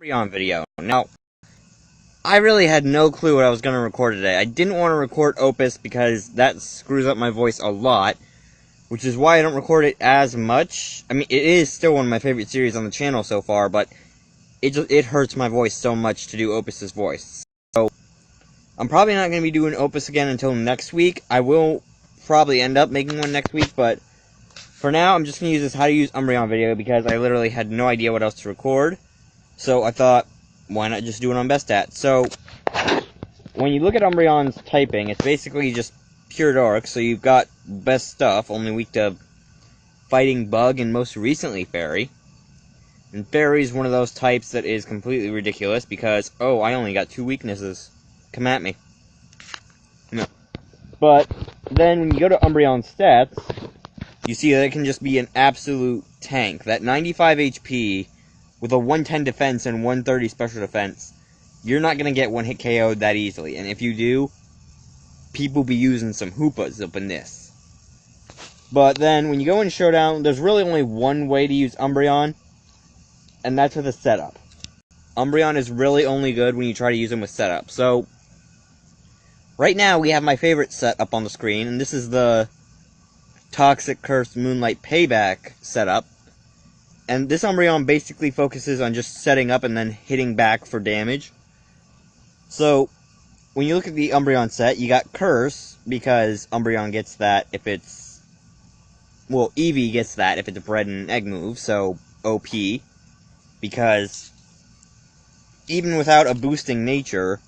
Umbreon video. Now, I really had no clue what I was going to record today. I didn't want to record Opus because that screws up my voice a lot, which is why I don't record it as much. I mean, it is still one of my favorite series on the channel so far, but it hurts my voice so much to do Opus's voice. So, I'm probably not going to be doing Opus again until next week. I will probably end up making one next week, but for now, I'm just going to use this how to use Umbreon video because I literally had no idea what else to record. So I thought, why not just do it on Best Stat? So, when you look at Umbreon's typing, it's basically just pure dark, so you've got best stuff, only weak to fighting bug and most recently fairy. And fairy is one of those types that is completely ridiculous because, oh, I only got 2 weaknesses. Come at me. No. But then when you go to Umbreon's stats, you see that it can just be an absolute tank. That 95 HP with a 110 defense and 130 special defense, you're not going to get one hit KO'd that easily. And if you do, people be using some hoopas up in this. But then when you go in Showdown, there's really only one way to use Umbreon, and that's with a setup. Umbreon is really only good when you try to use him with setup. So, right now we have my favorite set up on the screen, and this is the Toxic Curse Moonlight Payback setup. And this Umbreon basically focuses on just setting up and then hitting back for damage. So, when you look at the Umbreon set, you got Curse, because Umbreon gets that if it's... Well, Eevee gets that if it's a bread and egg move, so OP. Because, even without a boosting nature,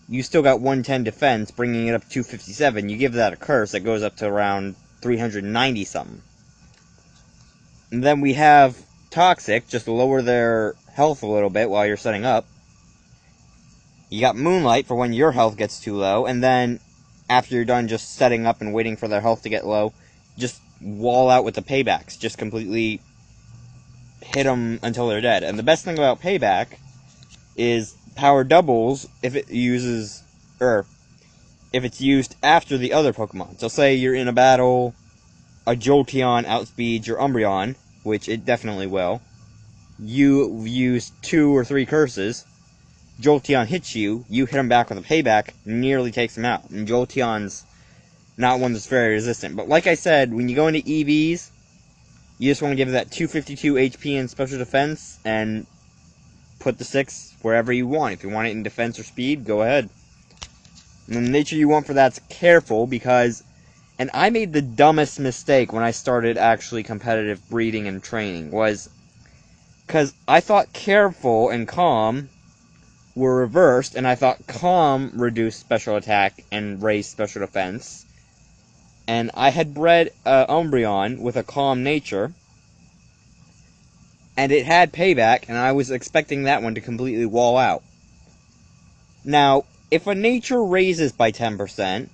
you still got 110 defense, bringing it up to 257. You give that a Curse, that goes up to around 390 something. And then we have Toxic, just to lower their health a little bit while you're setting up. You got Moonlight for when your health gets too low, and then after you're done just setting up and waiting for their health to get low, just wall out with the paybacks. Just completely hit them until they're dead. And the best thing about payback is power doubles if it uses, if it's used after the other Pokemon. So say you're in a battle, a Jolteon outspeeds your Umbreon, which it definitely will. You use 2 or 3 curses. Jolteon hits you, you hit him back with a payback, nearly takes him out. And Jolteon's not one that's very resistant. But like I said, when you go into EVs, you just want to give it that 252 HP and special defense, and put the 6 wherever you want. If you want it in defense or speed, go ahead. And the nature you want for that's careful, because... And I made the dumbest mistake when I started actually competitive breeding and training, was... Because I thought careful and calm were reversed, and I thought calm reduced special attack and raised special defense. And I had bred Umbreon with a calm nature, and it had payback, and I was expecting that one to completely wall out. Now, if a nature raises by 10%,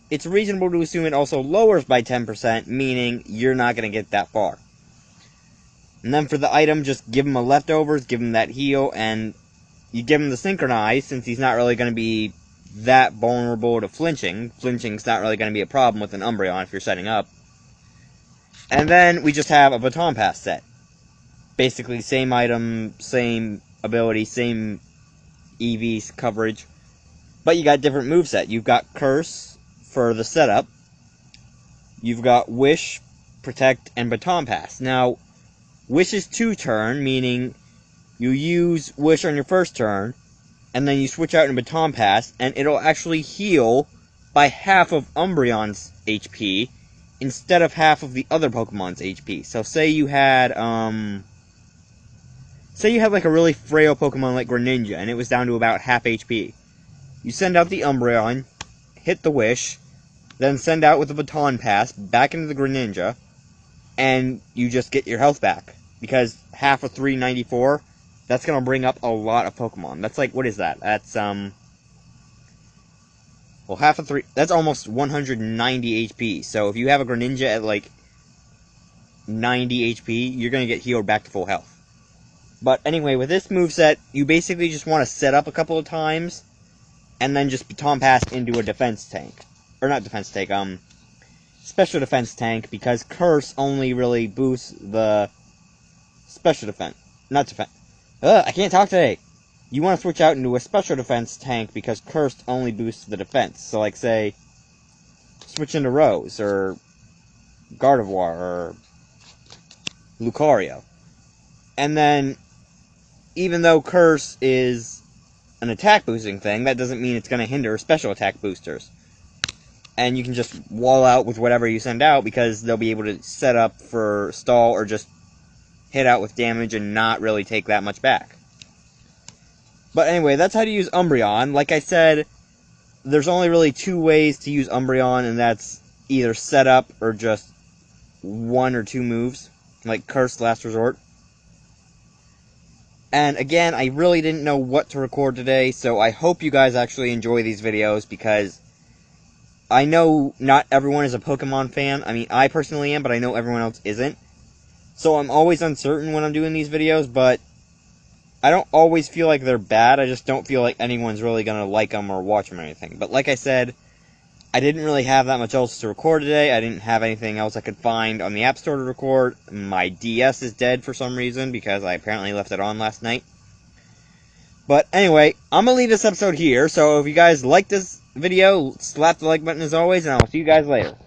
it's reasonable to assume it also lowers by 10%, meaning you're not going to get that far. And then for the item, just give him a leftovers, give him that heal, and you give him the synchronize, since he's not really going to be that vulnerable to flinching. Flinching's not really going to be a problem with an Umbreon if you're setting up. And then we just have a Baton Pass set. Basically, same item, same ability, same EV coverage. But you got different moveset. You've got Curse for the setup. You've got Wish, Protect, and Baton Pass. Now, Wish is 2-turn, meaning you use Wish on your first turn, and then you switch out in Baton Pass, and it'll actually heal by half of Umbreon's HP, instead of half of the other Pokemon's HP. So say you had, like a really frail Pokemon like Greninja, and it was down to about half HP. You send out the Umbreon, hit the Wish, then send out with the Baton Pass back into the Greninja, and you just get your health back. Because half of 394, that's going to bring up a lot of Pokemon. That's like, what is that? That's, well, half of 3, that's almost 190 HP. So if you have a Greninja at, like, 90 HP, you're going to get healed back to full health. But anyway, with this moveset, you basically just want to set up a couple of times, and then just Baton Pass into a defense tank. Or not defense tank, special defense tank, because Curse only really boosts the special defense. Not defense. I can't talk today. You want to switch out into a special defense tank because Cursed only boosts the defense. So, like, say, switch into Rose, or Gardevoir, or Lucario. And then, even though Curse is an attack boosting thing, that doesn't mean it's going to hinder special attack boosters. And you can just wall out with whatever you send out because they'll be able to set up for stall or just hit out with damage and not really take that much back. But anyway, that's how to use Umbreon. Like I said, there's only really 2 ways to use Umbreon, and that's either set up or just 1 or 2 moves, like Curse Last Resort. And again, I really didn't know what to record today, so I hope you guys actually enjoy these videos, because I know not everyone is a Pokemon fan. I mean, I personally am, but I know everyone else isn't. So I'm always uncertain when I'm doing these videos, but I don't always feel like they're bad. I just don't feel like anyone's really going to like them or watch them or anything. But like I said, I didn't really have that much else to record today. I didn't have anything else I could find on the App Store to record. My DS is dead for some reason because I apparently left it on last night. But anyway, I'm going to leave this episode here. So if you guys like this video, slap the like button as always, and I'll see you guys later.